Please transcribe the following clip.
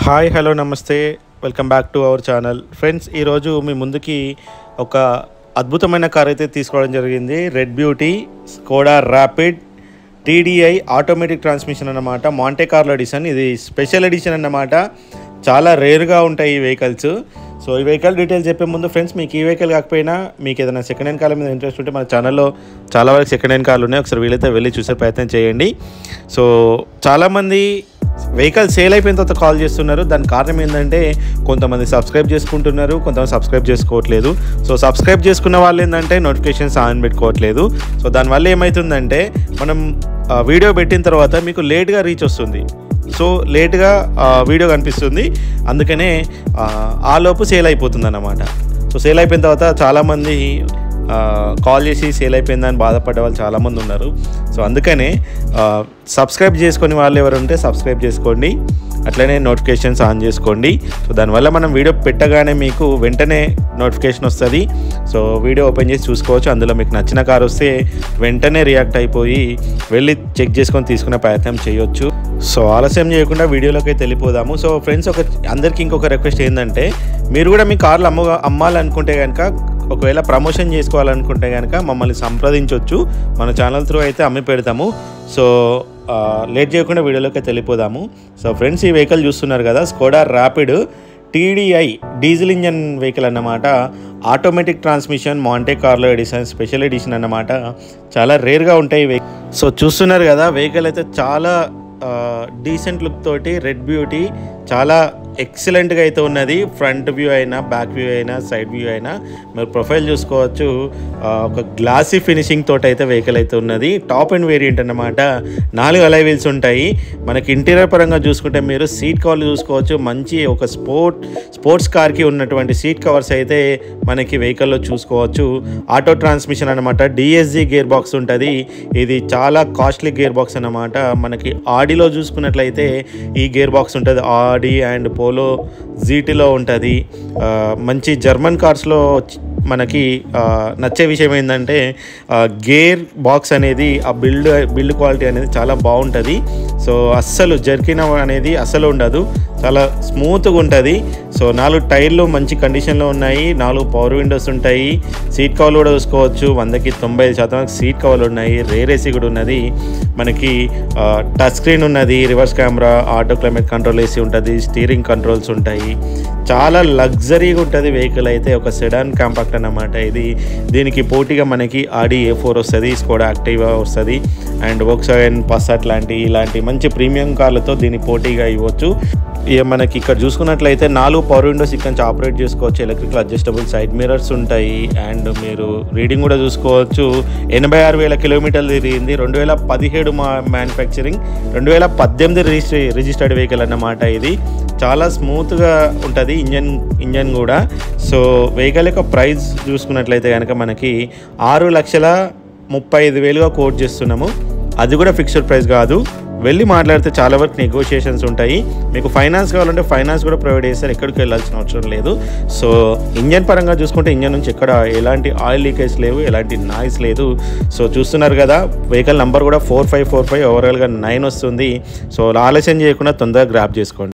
Hi hello నమస్తే welcome back to our channel friends. ఈరోజు మీ ముందుకి ఒక అద్భుతమైన కార్ అయితే తీసుకోవడం జరిగింది. Red beauty Skoda rapid TDI automatic transmission అన్నమాట. మాంటే కార్లో ఎడిషన్, ఇది స్పెషల్ ఎడిషన్ అన్నమాట. చాలా రేర్గా ఉంటాయి ఈ వెహికల్స్. సో ఈ వెహికల్ డీటెయిల్స్ చెప్పే ముందు ఫ్రెండ్స్, మీకు ఈ వెహికల్ కాకపోయినా మీకు ఏదైనా సెకండ్ హ్యాండ్ కార్ల మీద ఇంట్రెస్ట్ ఉంటే మన ఛానల్లో చాలా వరకు సెకండ్ హ్యాండ్ కార్లు ఉన్నాయి. ఒకసారి వీలైతే వెళ్ళి చూసే ప్రయత్నం చేయండి. సో చాలామంది వెహికల్ సేల్ అయిపోయిన తర్వాత కాల్ చేస్తున్నారు. దాని కారణం ఏంటంటే కొంతమంది సబ్స్క్రైబ్ చేసుకుంటున్నారు, కొంతమంది సబ్స్క్రైబ్ చేసుకోవట్లేదు. సో సబ్స్క్రైబ్ చేసుకున్న వాళ్ళు ఏంటంటే నోటిఫికేషన్స్ ఆన్ పెట్టుకోవట్లేదు. సో దానివల్ల ఏమవుతుందంటే మనం వీడియో పెట్టిన తర్వాత మీకు లేట్గా రీచ్ వస్తుంది. సో లేట్గా వీడియో కనిపిస్తుంది, అందుకనే ఆలోపు సేల్ అయిపోతుంది అన్నమాట. సో సేల్ అయిపోయిన తర్వాత చాలామంది కాల్ చేసి సేల్ అయిపోయిందని బాధపడే వాళ్ళు చాలామంది ఉన్నారు. సో అందుకనే సబ్స్క్రైబ్ చేసుకొని వాళ్ళు ఎవరు ఉంటే సబ్స్క్రైబ్ చేసుకోండి, అట్లనే నోటిఫికేషన్స్ ఆన్ చేసుకోండి. సో దానివల్ల మనం వీడియో పెట్టగానే మీకు వెంటనే నోటిఫికేషన్ వస్తుంది. సో వీడియో ఓపెన్ చేసి చూసుకోవచ్చు. అందులో మీకు నచ్చిన కార్ వస్తే వెంటనే రియాక్ట్ అయిపోయి వెళ్ళి చెక్ చేసుకొని తీసుకునే ప్రయత్నం చేయొచ్చు. సో ఆలస్యం చేయకుండా వీడియోలోకి వెళ్ళిపోదాము. సో ఫ్రెండ్స్, అందరికీ ఇంకొక రిక్వెస్ట్ ఏంటంటే, మీరు కూడా మీ కార్లు అమ్మాలనుకుంటే కనుక, ఒకవేళ ప్రమోషన్ చేసుకోవాలనుకుంటే కనుక మమ్మల్ని సంప్రదించవచ్చు. మన ఛానల్ త్రూ అయితే అమ్మి పెడతాము. సో లేట్ చేయకుండా వీడియోలోకి వెళ్ళిపోదాము. సో ఫ్రెండ్స్, ఈ వెహికల్ చూస్తున్నారు కదా, Skoda rapid TDI diesel engine vehicle అన్నమాట. ఆటోమేటిక్ ట్రాన్స్మిషన్, మాంటే కార్లో ఎడిషన్, స్పెషల్ ఎడిషన్ అన్నమాట. చాలా రేర్గా ఉంటాయి. సో చూస్తున్నారు కదా, వెహికల్ అయితే చాలా డీసెంట్ లుక్ తోటి రెడ్ బ్యూటీ చాలా ఎక్సలెంట్గా అయితే ఉన్నది. ఫ్రంట్ వ్యూ అయినా, బ్యాక్ వ్యూ అయినా, సైడ్ వ్యూ అయినా మీరు ప్రొఫైల్ చూసుకోవచ్చు. ఒక గ్లాసీ ఫినిషింగ్ తోటి అయితే వెహికల్ అయితే ఉన్నది. టాప్ అండ్ వేరియంట్ అన్నమాట. 4 అలై వీల్స్ ఉంటాయి. మనకి ఇంటీరియర్ పరంగా చూసుకుంటే మీరు సీట్ కవర్లు చూసుకోవచ్చు. మంచి ఒక స్పోర్ట్స్ కార్కి ఉన్నటువంటి సీట్ కవర్స్ అయితే మనకి వెహికల్లో చూసుకోవచ్చు. ఆటో ట్రాన్స్మిషన్ అన్నమాట. DSG గేర్ బాక్స్ ఉంటుంది. ఇది చాలా కాస్ట్లీ గేర్ బాక్స్ అన్నమాట. మనకి ఆడిలో చూసుకున్నట్లయితే ఈ గేర్ బాక్స్ ఉంటుంది. ఆడి అండ్ పోలో జీటీలో ఉంటుంది. మంచి జర్మన్ కార్స్లో మనకి నచ్చే విషయం ఏంటంటే గేర్ బాక్స్ అనేది, ఆ బిల్డ్ క్వాలిటీ అనేది చాలా బాగుంటుంది. సో అస్సలు జర్కిన్ అనేది అస్సలు ఉండదు, చాలా స్మూత్గా ఉంటుంది. సో 4 టైర్లు మంచి కండిషన్లో ఉన్నాయి. 4 పవర్ విండోస్ ఉంటాయి. సీట్ కవర్లు కూడా చూసుకోవచ్చు. 100కి 95% సీట్ కవర్లు ఉన్నాయి. రేర్ ఏసీ కూడా ఉన్నది. మనకి టచ్ స్క్రీన్ ఉన్నది, reverse camera, auto climate control AC ఉంటుంది, స్టీరింగ్ కంట్రోల్స్ ఉంటాయి. చాలా లగ్జరీగా ఉంటుంది వెహికల్ అయితే. ఒక సెడాన్ కాంపాక్ట్ అన్నమాట ఇది. దీనికి పోటీగా మనకి ఆడి A4 వస్తుంది, స్కోడా యాక్టివా వస్తుంది, అండ్ వోక్స్వాగన్ పసాట్ ఇలాంటి మంచి ప్రీమియం కార్లతో దీన్ని పోటీగా ఇవ్వచ్చు. ఇక మనకి ఇక్కడ చూసుకున్నట్లయితే 4 పవర్ విండోస్ ఇక్కడ నుంచి ఆపరేట్ చేసుకోవచ్చు. ఎలక్ట్రికల్ అడ్జస్టబుల్ సైడ్ మిరర్స్ ఉంటాయి. అండ్ మీరు రీడింగ్ కూడా చూసుకోవచ్చు. 86,000 కిలోమీటర్లు తిరిగింది. 2017 మ్యానుఫ్యాక్చరింగ్, 2018 రిజిస్టర్డ్ వెహికల్ అన్నమాట. ఇది చాలా స్మూత్గా ఉంటుంది ఇంజన్ కూడా. సో వెహికల్ యొక్క ప్రైస్ చూసుకున్నట్లయితే కనుక మనకి 6,35,000గా కోట్ చేస్తున్నాము. అది కూడా ఫిక్స్డ్ ప్రైస్ కాదు, వెళ్ళి మాట్లాడితే చాలా వరకు నెగోషియేషన్స్ ఉంటాయి. మీకు ఫైనాన్స్ కావాలంటే ఫైనాన్స్ కూడా ప్రొవైడ్ చేస్తారు, ఎక్కడికి వెళ్ళాల్సిన అవసరం లేదు. సో ఇంజన్ పరంగా చూసుకుంటే ఇంజన్ నుంచి ఎక్కడ ఎలాంటి ఆయిల్ లీకేజ్ లేవు, ఎలాంటి నాయిస్ లేదు. సో చూస్తున్నారు కదా, వెహికల్ నెంబర్ కూడా 4545, ఓవరాల్గా 9 వస్తుంది. సో ఆలస్యం చేయకుండా తొందరగా గ్రాప్ చేసుకోండి.